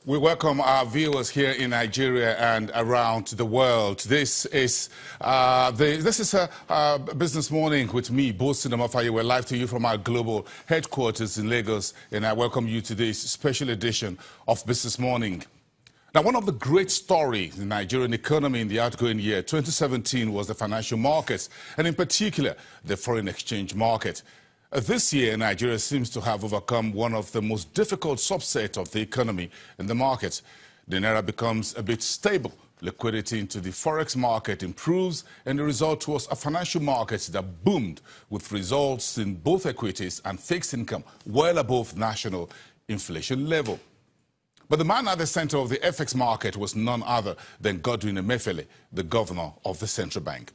We welcome our viewers here in Nigeria and around the world. This is a Business Morning with me, Bosin Emefiele. We're live to you from our global headquarters in Lagos, and I welcome you to this special edition of Business Morning. Now, one of the great stories in the Nigerian economy in the outgoing year, 2017, was the financial markets, and in particular, the foreign exchange market. This year, Nigeria seems to have overcome one of the most difficult subsets of the economy in the market. The naira becomes a bit stable. Liquidity into the forex market improves, and the result was a financial market that boomed with results in both equities and fixed income well above national inflation level. But the man at the center of the FX market was none other than Godwin Emefiele, the governor of the central bank.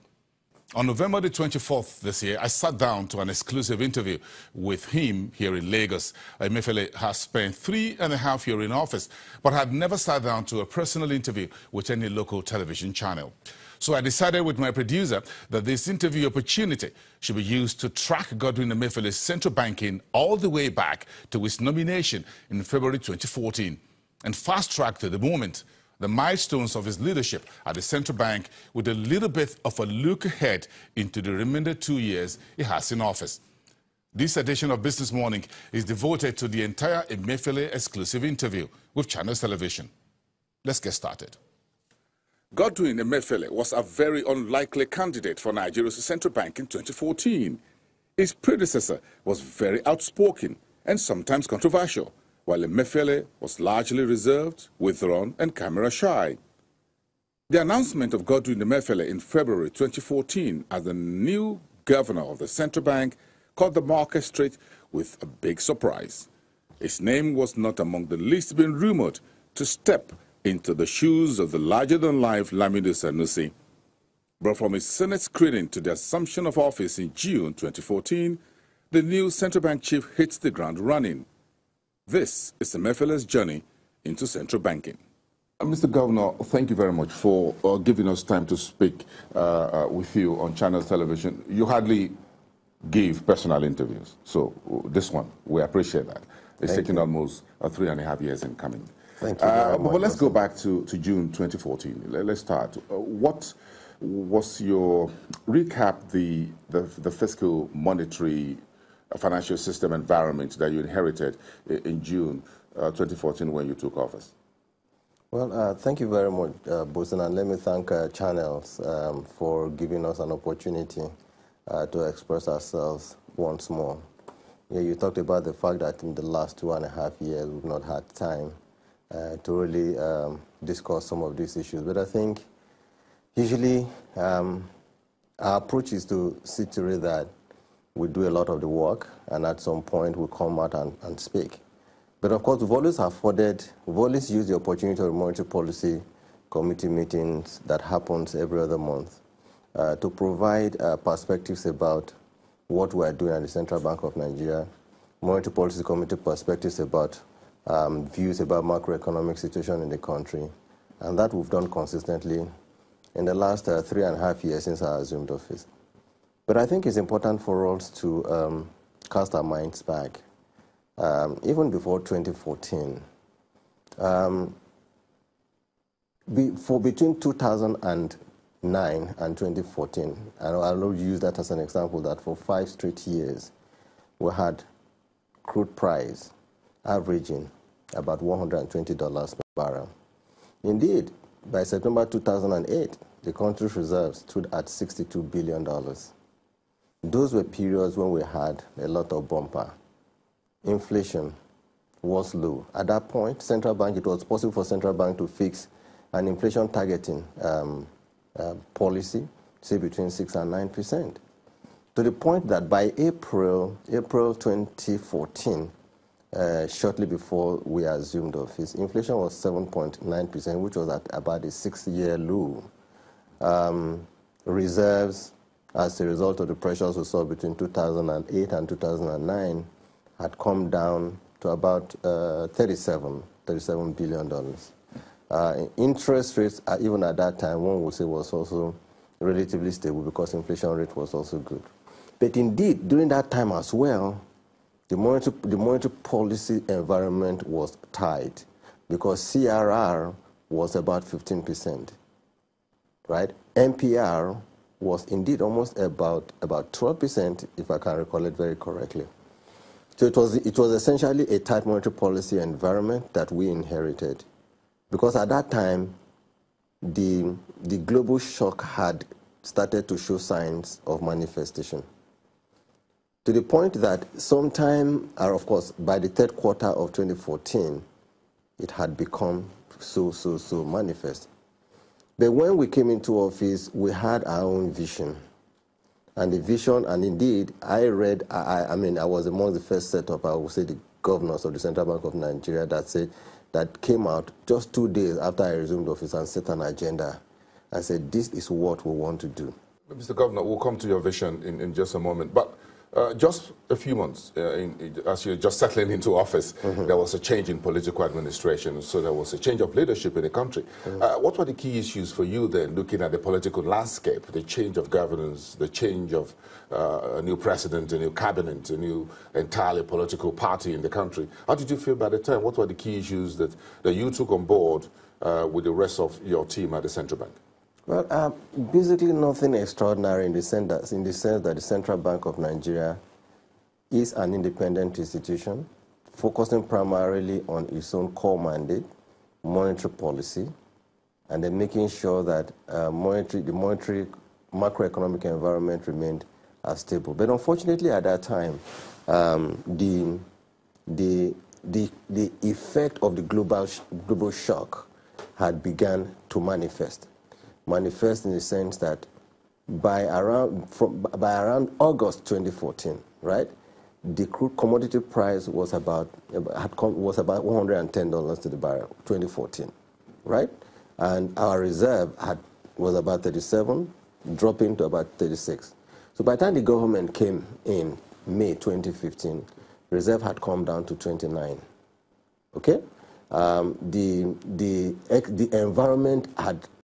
On November the 24th this year, I sat down to an exclusive interview with him here in Lagos. Emefiele has spent 3.5 years in office, but had never sat down to a personal interview with any local television channel. So I decided with my producer that this interview opportunity should be used to track Godwin Emefiele's central banking all the way back to his nomination in February 2014 and fast-track to the moment the milestones of his leadership at the central bank with a little bit of a look ahead into the remainder 2 years he has in office. This edition of Business Morning is devoted to the entire Emefiele exclusive interview with Channels Television. Let's get started. Godwin Emefiele was a very unlikely candidate for Nigeria's central bank in 2014. His predecessor was very outspoken and sometimes controversial, while Emefiele was largely reserved, withdrawn, and camera-shy. The announcement of Godwin Emefiele in February 2014 as the new governor of the central bank caught the market straight with a big surprise. His name was not among the least being rumored to step into the shoes of the larger-than-life Lamido Sanusi. But from his Senate screening to the assumption of office in June 2014, the new central bank chief hits the ground running. This is Emefiele's journey into central banking. Mr. Governor, thank you very much for giving us time to speak with you on Channels Television. You hardly give personal interviews, so this one, we appreciate that. It's taken almost 3.5 years in coming. Thank you very much. But let's go back to June 2014. Let's start. What was your recap the fiscal monetary financial system environment that you inherited in June 2014 when you took office? Well, thank you very much, Bosin, and let me thank Channels for giving us an opportunity to express ourselves once more. Yeah, you talked about the fact that in the last 2.5 years we've not had time to really discuss some of these issues, but I think usually our approach is to see to it that we do a lot of the work, and at some point we come out and speak. But of course, we've always used the opportunity of monetary policy committee meetings that happens every other month to provide perspectives about what we're doing at the Central Bank of Nigeria, monetary policy committee perspectives about views about macroeconomic situation in the country, and that we've done consistently in the last 3.5 years since I assumed office. But I think it's important for us to cast our minds back. Even before 2014, between 2009 and 2014, and I'll use that as an example, that for 5 straight years, we had crude price averaging about $120 per barrel. Indeed, by September 2008, the country's reserves stood at $62 billion. Those were periods when we had a lot of bumper. Inflation was low. At that point, it was possible for central bank to fix an inflation targeting policy, say between 6 and 9%. To the point that by April 2014, shortly before we assumed office, inflation was 7.9%, which was at about a 6-year low. Reserves, as a result of the pressures we saw between 2008 and 2009, had come down to about $37 billion. Interest rates, even at that time, one would say was also relatively stable because inflation rate was also good. But indeed, during that time as well, the monetary policy environment was tight. because CRR was about 15%, right? NPR was indeed almost about 12%, if I can recall it very correctly. So it was essentially a tight monetary policy environment that we inherited, because at that time, the global shock had started to show signs of manifestation, to the point that sometime, of course, by the third quarter of 2014, it had become so manifest. But when we came into office, we had our own vision. And the vision, and indeed, I was among the first set of, I would say, the governors of the Central Bank of Nigeria that came out just 2 days after I resumed office and set an agenda and said, this is what we want to do. Mr. Governor, we'll come to your vision in just a moment. But just a few months, as you're just settling into office, there was a change in political administration, so there was a change of leadership in the country. What were the key issues for you then, looking at the political landscape, the change of governance, the change of a new president, a new cabinet, a new entirely political party in the country? How did you feel by the time? What were the key issues that you took on board with the rest of your team at the Central Bank? Well, basically nothing extraordinary in the sense that the Central Bank of Nigeria is an independent institution focusing primarily on its own core mandate, monetary policy, and then making sure that the monetary macroeconomic environment remained stable. But unfortunately, at that time, the effect of the global shock had begun to manifest in the sense that by around August 2014, right, the crude commodity price was about $110 to the barrel, 2014, right, and our reserve was about 37, dropping to about 36. So by the time the government came in May 2015, reserve had come down to 29. Okay, the environment had